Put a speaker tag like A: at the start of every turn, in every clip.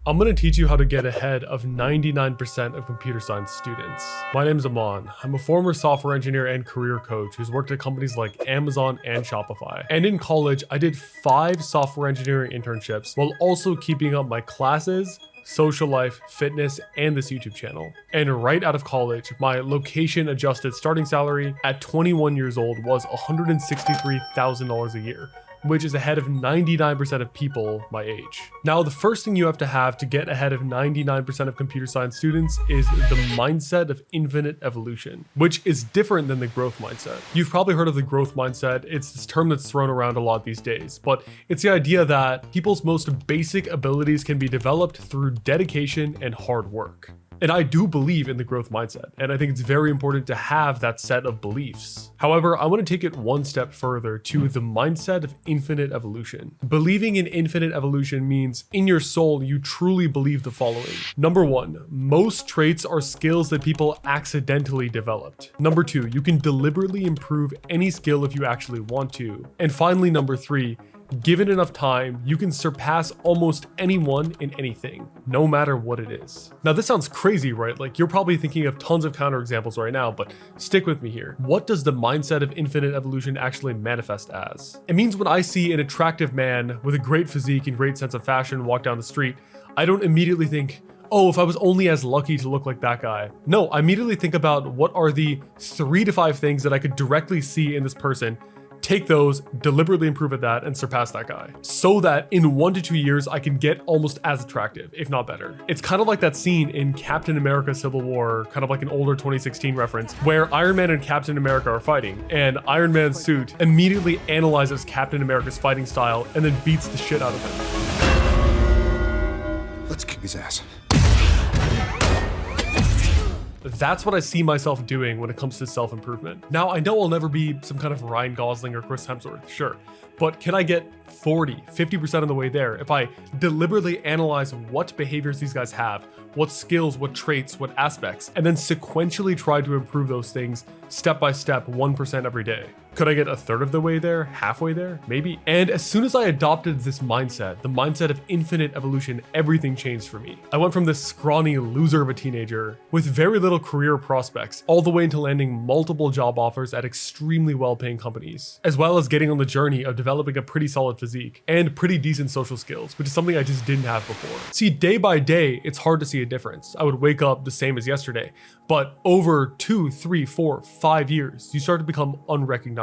A: I'm going to teach you how to get ahead of 99% of computer science students. My name is Aman. I'm a former software engineer and career coach who's worked at companies like Amazon and Shopify. And in college, I did 5 software engineering internships while also keeping up my classes, social life, fitness, and this YouTube channel. And right out of college, my location adjusted starting salary at 21 years old was $163,000 a year, which is ahead of 99% of people my age. Now, the first thing you have to get ahead of 99% of computer science students is the mindset of infinite evolution, which is different than the growth mindset. You've probably heard of the growth mindset. It's this term that's thrown around a lot these days, but it's the idea that people's most basic abilities can be developed through dedication and hard work. And I do believe in the growth mindset, and I think it's very important to have that set of beliefs. However, I want to take it one step further to the mindset of infinite evolution. Believing in infinite evolution means in your soul, you truly believe the following. Number 1, most traits are skills that people accidentally developed. Number 2, you can deliberately improve any skill if you actually want to. And finally, number 3, given enough time, you can surpass almost anyone in anything, no matter what it is. Now, this sounds crazy, right? Like, you're probably thinking of tons of counterexamples right now, but stick with me here. What does the mindset of infinite evolution actually manifest as? It means when I see an attractive man with a great physique and great sense of fashion walk down the street, I don't immediately think, oh, if I was only as lucky to look like that guy. No, I immediately think about what are the 3 to 5 things that I could directly see in this person, take those, deliberately improve at that, and surpass that guy, so that in 1 to 2 years, I can get almost as attractive, if not better. It's kind of like that scene in Captain America Civil War, kind of like an older 2016 reference, where Iron Man and Captain America are fighting, and Iron Man's suit immediately analyzes Captain America's fighting style and then beats the shit out of him.
B: Let's kick his ass.
A: That's what I see myself doing when it comes to self-improvement. Now, I know I'll never be some kind of Ryan Gosling or Chris Hemsworth, sure, but can I get 40, 50% of the way there if I deliberately analyze what behaviors these guys have, what skills, what traits, what aspects, and then sequentially try to improve those things step by step, 1% every day? Could I get a third of the way there, halfway there, maybe? And as soon as I adopted this mindset, the mindset of infinite evolution, everything changed for me. I went from this scrawny loser of a teenager with very little career prospects, all the way into landing multiple job offers at extremely well-paying companies, as well as getting on the journey of developing a pretty solid physique and pretty decent social skills, which is something I just didn't have before. See, day by day, it's hard to see a difference. I would wake up the same as yesterday, but over 2, 3, 4, 5 years, you start to become unrecognizable.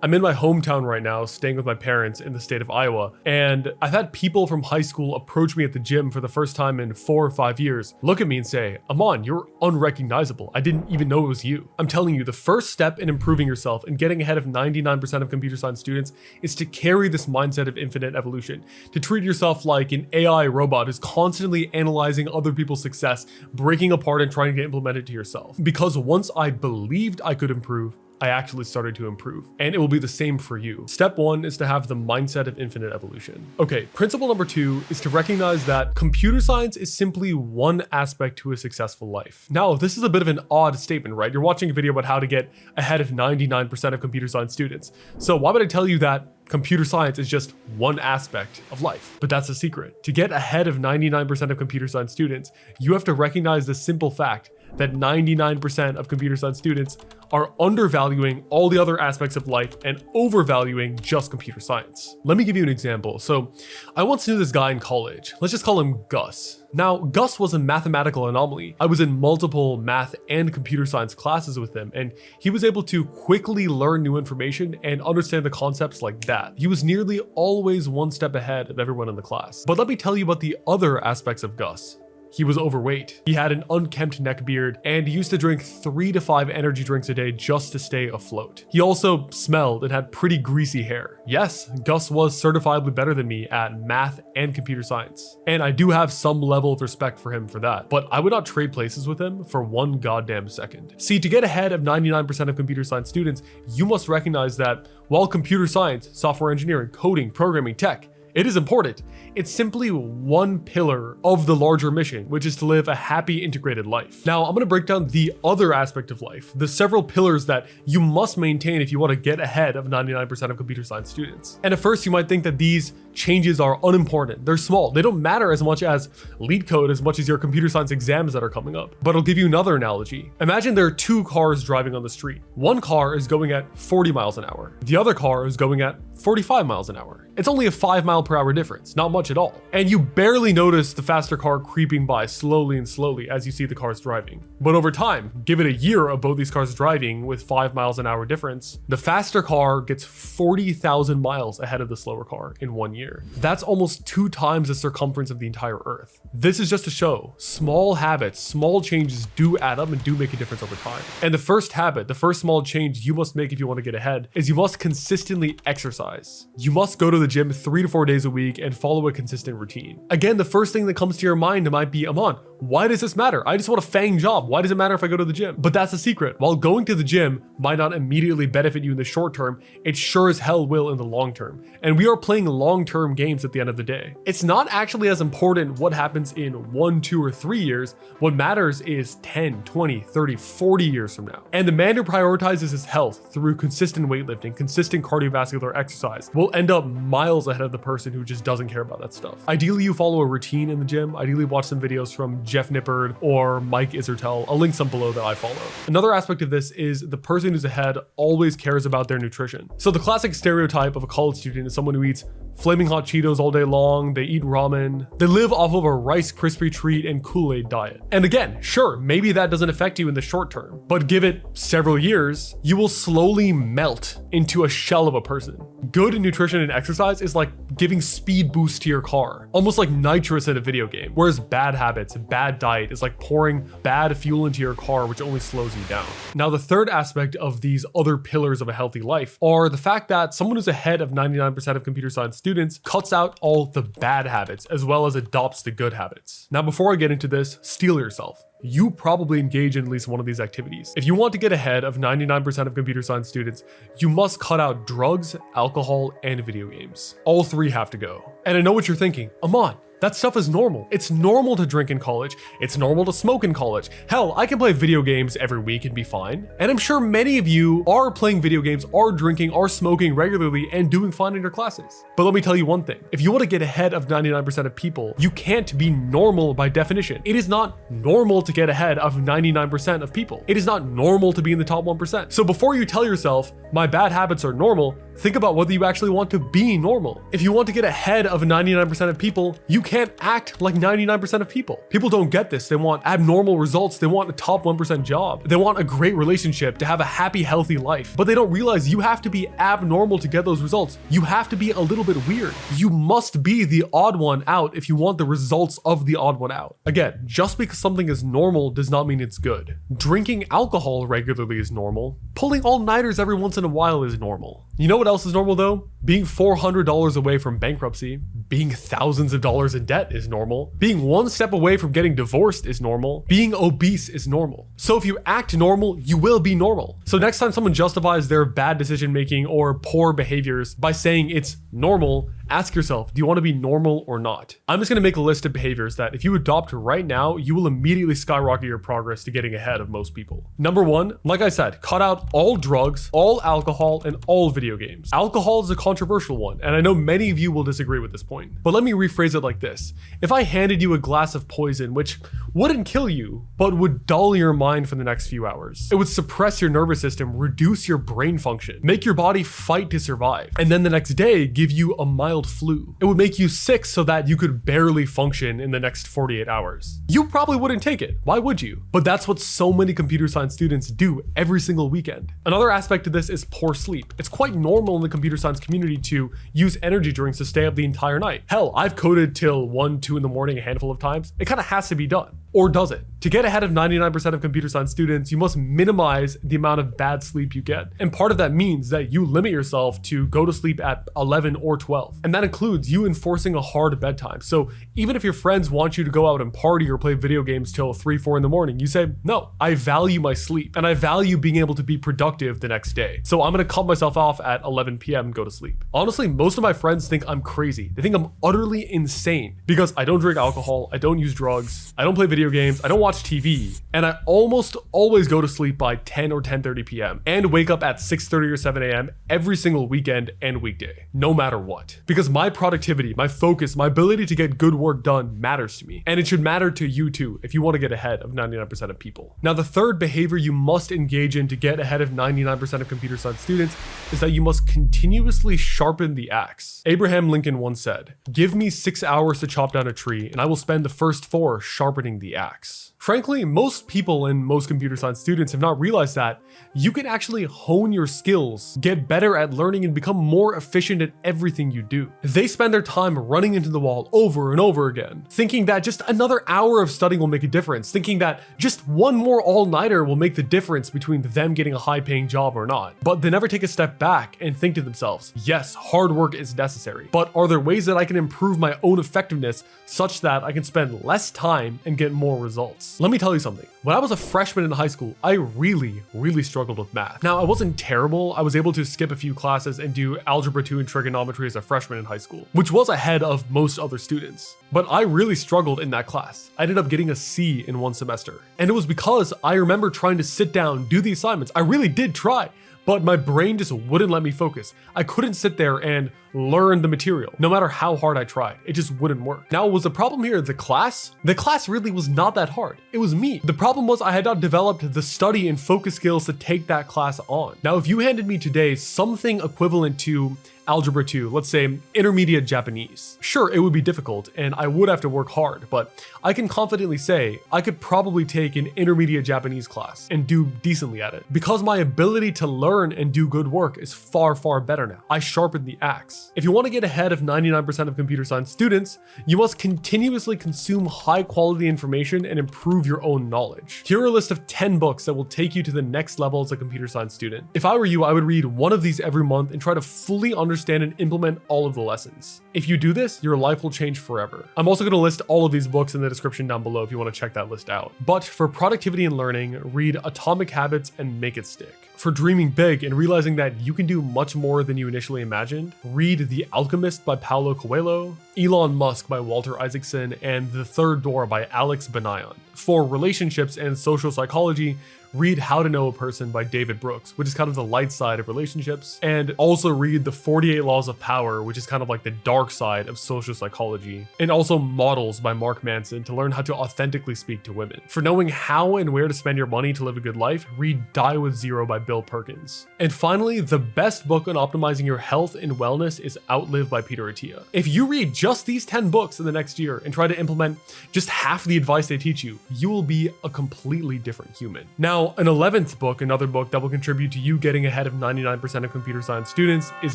A: I'm in my hometown right now, staying with my parents in the state of Iowa, and I've had people from high school approach me at the gym for the first time in 4 or 5 years, look at me and say, Aman, you're unrecognizable. I didn't even know it was you. I'm telling you, the first step in improving yourself and getting ahead of 99% of computer science students is to carry this mindset of infinite evolution, to treat yourself like an AI robot who's constantly analyzing other people's success, breaking apart and trying to implement it to yourself. Because once I believed I could improve, I actually started to improve, and it will be the same for you. Step 1 is to have the mindset of infinite evolution. Okay, principle number 2 is to recognize that computer science is simply one aspect to a successful life. Now, this is a bit of an odd statement, right? You're watching a video about how to get ahead of 99% of computer science students. So why would I tell you that computer science is just one aspect of life? But that's the secret. To get ahead of 99% of computer science students, you have to recognize the simple fact that 99% of computer science students are undervaluing all the other aspects of life and overvaluing just computer science. Let me give you an example. So I once knew this guy in college. Let's just call him Gus. Now, Gus was a mathematical anomaly. I was in multiple math and computer science classes with him, and he was able to quickly learn new information and understand the concepts like that. He was nearly always one step ahead of everyone in the class. But let me tell you about the other aspects of Gus. He was overweight. He had an unkempt neck beard, and he used to drink 3 to 5 energy drinks a day just to stay afloat. He also smelled and had pretty greasy hair. Yes, Gus was certifiably better than me at math and computer science, and I do have some level of respect for him for that, but I would not trade places with him for one goddamn second. See, to get ahead of 99% of computer science students, you must recognize that while computer science, software engineering, coding, programming, tech, It is important. It's simply one pillar of the larger mission, which is to live a happy, integrated life. Now, I'm going to break down the other aspect of life, the several pillars that you must maintain if you want to get ahead of 99% of computer science students. And at first, you might think that these changes are unimportant. They're small. They don't matter as much as lead code, as much as your computer science exams that are coming up. But I'll give you another analogy. Imagine there are two cars driving on the street. One car is going at 40 miles an hour. The other car is going at 45 miles an hour. It's only a 5 mile per hour difference, not much at all. And you barely notice the faster car creeping by slowly and slowly as you see the cars driving. But over time, give it a year of both these cars driving with 5 miles an hour difference, the faster car gets 40,000 miles ahead of the slower car in 1 year. That's almost 2 times the circumference of the entire Earth. This is just to show small habits, small changes do add up and do make a difference over time. And the first habit, the first small change you must make if you want to get ahead is you must consistently exercise. You must go to the gym 3 to 4 days a week and follow a consistent routine. Again, the first thing that comes to your mind might be, Aman, why does this matter? I just want a FANG job. Why does it matter if I go to the gym? But that's the secret. While going to the gym might not immediately benefit you in the short term, it sure as hell will in the long term. And we are playing long-term games at the end of the day. It's not actually as important what happens in 1, 2, or 3 years. What matters is 10, 20, 30, 40 years from now. And the man who prioritizes his health through consistent weightlifting, consistent cardiovascular exercise will end up miles ahead of the person who just doesn't care about that stuff. Ideally, you follow a routine in the gym. Ideally, watch some videos from Jeff Nippard or Mike Isertel. I'll link some below that I follow. Another aspect of this is the person who's ahead always cares about their nutrition. So the classic stereotype of a college student is someone who eats flaming hot Cheetos all day long, they eat ramen, they live off of a Rice Krispie treat and Kool-Aid diet. And again, sure, maybe that doesn't affect you in the short term, but give it several years, you will slowly melt into a shell of a person. Good nutrition and exercise is like giving speed boost to your car, almost like nitrous in a video game, whereas bad habits, bad diet is like pouring bad fuel into your car, which only slows you down. Now, the third aspect of these other pillars of a healthy life are the fact that someone who's ahead of 99% of computer science students cuts out all the bad habits as well as adopts the good habits. Now, before I get into this, steel yourself. You probably engage in at least one of these activities. If you want to get ahead of 99% of computer science students, you must cut out drugs, alcohol, and video games. All 3 have to go. And I know what you're thinking, Aman, that stuff is normal. It's normal to drink in college. It's normal to smoke in college. Hell, I can play video games every week and be fine. And I'm sure many of you are playing video games, are drinking, are smoking regularly and doing fine in your classes. But let me tell you one thing. If you want to get ahead of 99% of people, you can't be normal by definition. It is not normal to get ahead of 99% of people. It is not normal to be in the top 1%. So before you tell yourself, my bad habits are normal, think about whether you actually want to be normal. If you want to get ahead of 99% of people, you can't act like 99% of people. People don't get this. They want abnormal results. They want a top 1% job. They want a great relationship, to have a happy, healthy life. But they don't realize you have to be abnormal to get those results. You have to be a little bit weird. You must be the odd one out if you want the results of the odd one out. Again, just because something is normal does not mean it's good. Drinking alcohol regularly is normal. Pulling all-nighters every once in a while is normal. You know what else is normal though? Being $400 away from bankruptcy, being thousands of dollars in debt is normal. Being one step away from getting divorced is normal. Being obese is normal. So if you act normal, you will be normal. So next time someone justifies their bad decision making or poor behaviors by saying it's normal, ask yourself, do you want to be normal or not? I'm just going to make a list of behaviors that if you adopt right now, you will immediately skyrocket your progress to getting ahead of most people. Number 1, like I said, cut out all drugs, all alcohol, and all video games. Alcohol is a controversial one, and I know many of you will disagree with this point, but let me rephrase it like this. If I handed you a glass of poison, which wouldn't kill you, but would dull your mind for the next few hours, it would suppress your nervous system, reduce your brain function, make your body fight to survive, and then the next day give you a mild flu. It would make you sick so that you could barely function in the next 48 hours. You probably wouldn't take it. Why would you? But that's what so many computer science students do every single weekend. Another aspect of this is poor sleep. It's quite normal in the computer science community to use energy drinks to stay up the entire night. Hell, I've coded till 1, 2 in the morning a handful of times. It kind of has to be done. Or does it? To get ahead of 99% of computer science students, you must minimize the amount of bad sleep you get. And part of that means that you limit yourself to go to sleep at 11 or 12. And that includes you enforcing a hard bedtime. So even if your friends want you to go out and party or play video games till 3, 4 in the morning, you say, no, I value my sleep and I value being able to be productive the next day. So I'm gonna cut myself off at 11 p.m. and go to sleep. Honestly, most of my friends think I'm crazy. They think I'm utterly insane because I don't drink alcohol, I don't use drugs, I don't play video games, I don't watch TV, and I almost always go to sleep by 10 or 10:30 p.m. and wake up at 6:30 or 7 a.m. every single weekend and weekday, no matter what. Because my productivity, my focus, my ability to get good work done matters to me, and it should matter to you too if you want to get ahead of 99% of people. Now, the third behavior you must engage in to get ahead of 99% of computer science students is that you must continuously sharpen the axe. Abraham Lincoln once said, "Give me 6 hours to chop down a tree, and I will spend the first 4 sharpening the axe." Frankly, most people and most computer science students have not realized that you can actually hone your skills, get better at learning, and become more efficient at everything you do. They spend their time running into the wall over and over again, thinking that just another hour of studying will make a difference, thinking that just one more all-nighter will make the difference between them getting a high-paying job or not. But they never take a step back and think to themselves, yes, hard work is necessary, but are there ways that I can improve my own effectiveness such that I can spend less time and get more results? Let me tell you something. When I was a freshman in high school, I really struggled with math. Now, I wasn't terrible. I was able to skip a few classes and do algebra 2 and trigonometry as a freshman in high school, which was ahead of most other students. But I really struggled in that class. I ended up getting a C in one semester. And it was because I remember trying to sit down, do the assignments. I really did try, but my brain just wouldn't let me focus. I couldn't sit there and learn the material. No matter how hard I tried, it just wouldn't work. Now, was the problem here the class? The class really was not that hard. It was me. The problem was I had not developed the study and focus skills to take that class on. Now, if you handed me today something equivalent to algebra 2, let's say intermediate Japanese. Sure, it would be difficult and I would have to work hard, but I can confidently say I could probably take an intermediate Japanese class and do decently at it because my ability to learn and do good work is far better now. I sharpened the axe. If you want to get ahead of 99% of computer science students, you must continuously consume high quality information and improve your own knowledge. Here are a list of 10 books that will take you to the next level as a computer science student. If I were you, I would read one of these every month and try to fully understand and implement all of the lessons. If you do this, your life will change forever. I'm also going to list all of these books in the description down below if you want to check that list out. But for productivity and learning, read Atomic Habits and Make It Stick. For dreaming big and realizing that you can do much more than you initially imagined, read The Alchemist by Paulo Coelho, Elon Musk by Walter Isaacson, and The Third Door by Alex Banayan. For relationships and social psychology, read How to Know a Person by David Brooks, which is kind of the light side of relationships, and also read The 48 Laws of Power, which is kind of like the dark side of social psychology, and also Models by Mark Manson to learn how to authentically speak to women. For knowing how and where to spend your money to live a good life, read Die with Zero by Bill Perkins. And finally, the best book on optimizing your health and wellness is Outlive by Peter Attia. If you read just these 10 books in the next year and try to implement just half the advice they teach you, you will be a completely different human. Now, an 11th book, another book that will contribute to you getting ahead of 99% of computer science students, is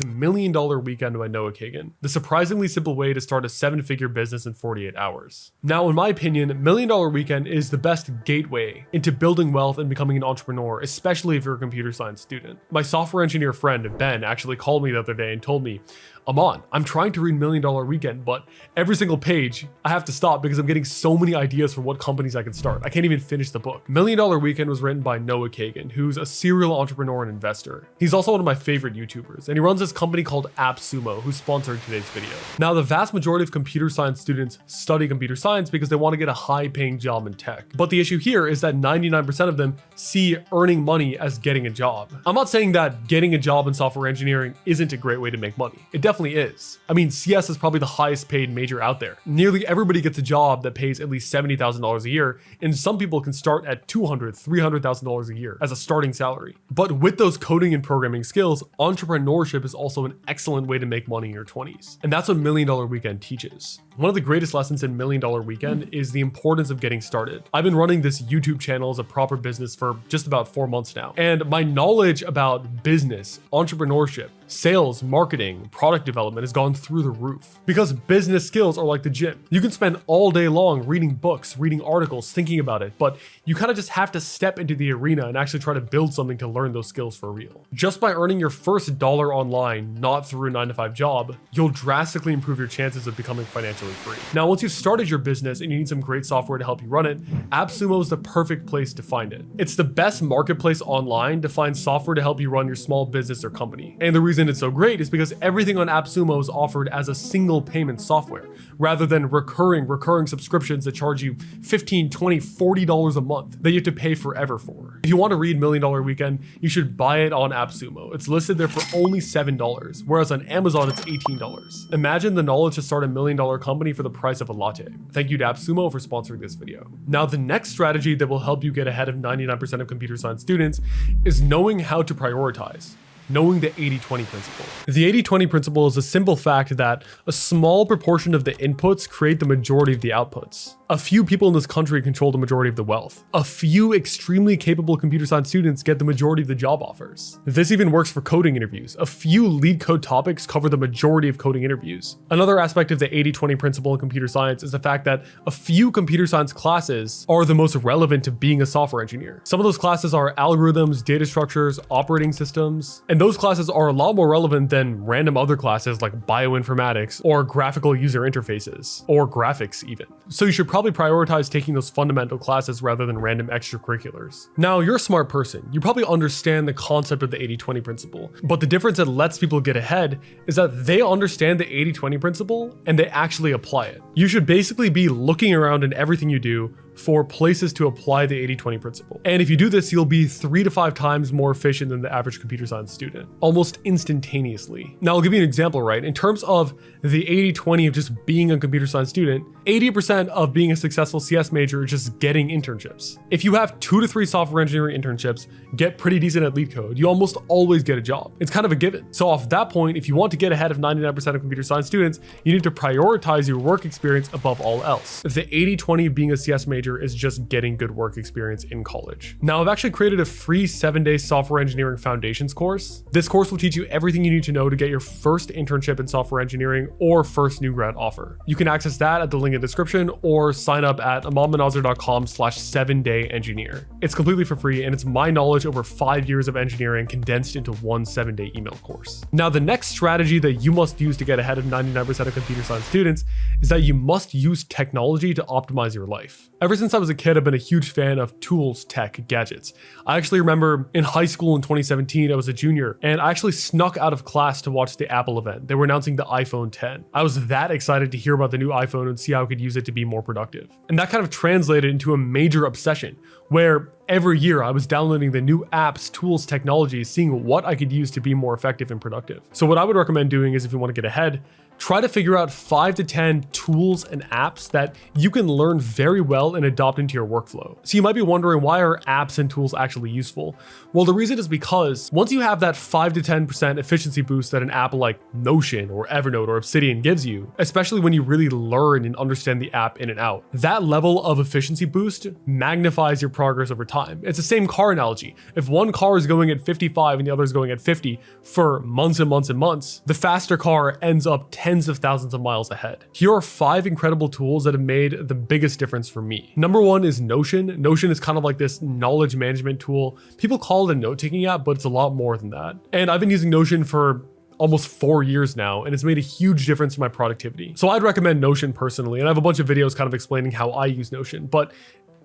A: $1 Million Weekend by Noah Kagan, the surprisingly simple way to start a 7-figure business in 48 hours. Now, in my opinion, $1 Million Weekend is the best gateway into building wealth and becoming an entrepreneur, especially if you're a computer science student. My software engineer friend, Ben, actually called me the other day and told me, Aman, I'm trying to read $1 Million Weekend, but every single page I have to stop because I'm getting so many ideas for what companies I can start. I can't even finish the book. $1 Million Weekend was written by Noah Kagan, who's a serial entrepreneur and investor. He's also one of my favorite YouTubers, and he runs this company called AppSumo, who's sponsored today's video. Now, the vast majority of computer science students study computer science because they want to get a high-paying job in tech. But the issue here is that 99% of them see earning money as getting a job. I'm not saying that getting a job in software engineering isn't a great way to make money. It definitely is. I mean, CS is probably the highest paid major out there. Nearly everybody gets a job that pays at least $70,000 a year, and some people can start at $200,000, $300,000 a year as a starting salary. But with those coding and programming skills, entrepreneurship is also an excellent way to make money in your 20s. And that's what $1 Million Weekend teaches. One of the greatest lessons in $1 Million Weekend is the importance of getting started. I've been running this YouTube channel as a proper business for just about 4 months now, and my knowledge about business, entrepreneurship, sales, marketing, product development has gone through the roof. Because business skills are like the gym. You can spend all day long reading books, reading articles, thinking about it, but you kind of just have to step into the arena and actually try to build something to learn those skills for real. Just by earning your first dollar online, not through a 9-to-5 job, you'll drastically improve your chances of becoming financially free. Now, once you've started your business and you need some great software to help you run it, AppSumo is the perfect place to find it. It's the best marketplace online to find software to help you run your small business or company. And the reason it's so great is because everything on AppSumo is offered as a single payment software, rather than recurring subscriptions that charge you $15, $20, $40 a month that you have to pay forever for. If you want to read $1 Million Weekend, you should buy it on AppSumo. It's listed there for only $7, whereas on Amazon it's $18. Imagine the knowledge to start $1 million company for the price of a latte. Thank you to AppSumo for sponsoring this video. Now, the next strategy that will help you get ahead of 99% of computer science students is knowing how to prioritize. Knowing the 80-20 principle. The 80-20 principle is a simple fact that a small proportion of the inputs create the majority of the outputs. A few people in this country control the majority of the wealth. A few extremely capable computer science students get the majority of the job offers. This even works for coding interviews. A few lead code topics cover the majority of coding interviews. Another aspect of the 80-20 principle in computer science is the fact that a few computer science classes are the most relevant to being a software engineer. Some of those classes are algorithms, data structures, operating systems, and those classes are a lot more relevant than random other classes like bioinformatics or graphical user interfaces or graphics even. So you should probably prioritize taking those fundamental classes rather than random extracurriculars. Now, you're a smart person. You probably understand the concept of the 80-20 principle, but the difference that lets people get ahead is that they understand the 80-20 principle and they actually apply it. You should basically be looking around in everything you do for places to apply the 80-20 principle. And if you do this, you'll be 3 to 5 times more efficient than the average computer science student, almost instantaneously. Now, I'll give you an example, right? In terms of the 80-20 of just being a computer science student, 80% of being a successful CS major is just getting internships. If you have 2 to 3 software engineering internships, get pretty decent at lead code, you almost always get a job. It's kind of a given. So off that point, if you want to get ahead of 99% of computer science students, you need to prioritize your work experience above all else. The 80-20 of being a CS major is just getting good work experience in college. Now, I've actually created a free 7-day software engineering foundations course. This course will teach you everything you need to know to get your first internship in software engineering or first new grad offer. You can access that at the link in the description or sign up at amadmanazir.com/7dayengineer. It's completely for free and it's my knowledge over 5 years of engineering condensed into one 7-day email course. Now, the next strategy that you must use to get ahead of 99% of computer science students is that you must use technology to optimize your life. Ever since I was a kid, I've been a huge fan of tools, tech, gadgets. I actually remember in high school in 2017, I was a junior, and I actually snuck out of class to watch the Apple event. They were announcing the iPhone 10. I was that excited to hear about the new iPhone and see how I could use it to be more productive. And that kind of translated into a major obsession, where every year I was downloading the new apps, tools, technologies, seeing what I could use to be more effective and productive. So what I would recommend doing is, if you want to get ahead, try to figure out 5 to 10 tools and apps that you can learn very well and adopt into your workflow. So you might be wondering, why are apps and tools actually useful? Well, the reason is because once you have that 5 to 10% efficiency boost that an app like Notion or Evernote or Obsidian gives you, especially when you really learn and understand the app in and out, that level of efficiency boost magnifies your progress over time. It's the same car analogy. If one car is going at 55 and the other is going at 50 for months and months and months, the faster car ends up tens of thousands of miles ahead. Here are 5 incredible tools that have made the biggest difference for me. Number 1 is Notion. Notion is kind of like this knowledge management tool. People call it a note-taking app, but it's a lot more than that. And I've been using Notion for almost 4 years now, and it's made a huge difference in my productivity. So I'd recommend Notion personally, and I have a bunch of videos kind of explaining how I use Notion. But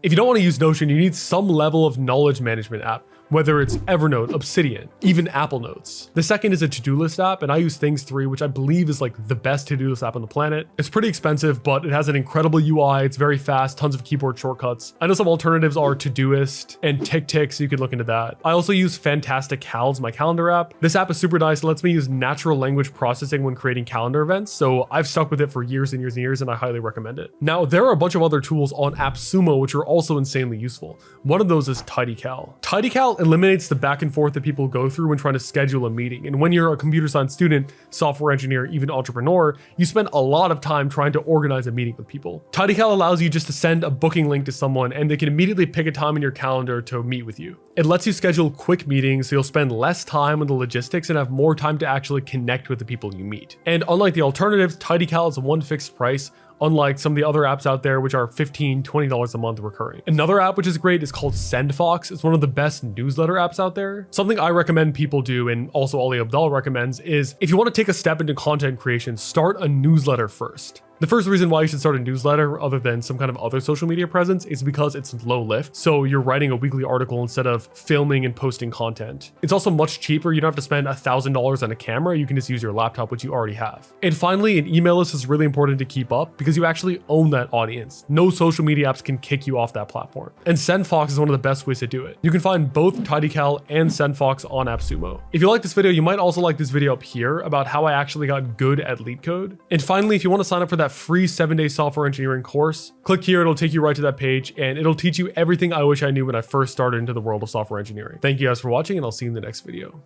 A: if you don't want to use Notion, you need some level of knowledge management app, whether it's Evernote, Obsidian, even Apple Notes. The second is a to-do list app, and I use Things 3, which I believe is like the best to-do list app on the planet. It's pretty expensive, but it has an incredible UI. It's very fast, tons of keyboard shortcuts. I know some alternatives are Todoist and TickTick, so you could look into that. I also use Fantastic Cals, my calendar app. This app is super nice. It lets me use natural language processing when creating calendar events, so I've stuck with it for years and years and years, and I highly recommend it. Now, there are a bunch of other tools on AppSumo which are also insanely useful. One of those is TidyCal. TidyCal eliminates the back and forth that people go through when trying to schedule a meeting. And when you're a computer science student, software engineer, even entrepreneur, you spend a lot of time trying to organize a meeting with people. TidyCal allows you just to send a booking link to someone and they can immediately pick a time in your calendar to meet with you. It lets you schedule quick meetings so you'll spend less time on the logistics and have more time to actually connect with the people you meet. And unlike the alternatives, TidyCal is one fixed price, unlike some of the other apps out there, which are $15, $20 a month recurring. Another app which is great is called SendFox. It's one of the best newsletter apps out there. Something I recommend people do, and also Ali Abdal recommends, is if you want to take a step into content creation, start a newsletter first. The first reason why you should start a newsletter other than some kind of other social media presence is because it's low lift. So you're writing a weekly article instead of filming and posting content. It's also much cheaper. You don't have to spend $1,000 on a camera. You can just use your laptop, which you already have. And finally, an email list is really important to keep up because you actually own that audience. No social media apps can kick you off that platform. And SendFox is one of the best ways to do it. You can find both TidyCal and SendFox on AppSumo. If you like this video, you might also like this video up here about how I actually got good at LeetCode. And finally, if you want to sign up for that free 7-day software engineering course, click here. It'll take you right to that page and it'll teach you everything I wish I knew when I first started into the world of software engineering. Thank you guys for watching and I'll see you in the next video.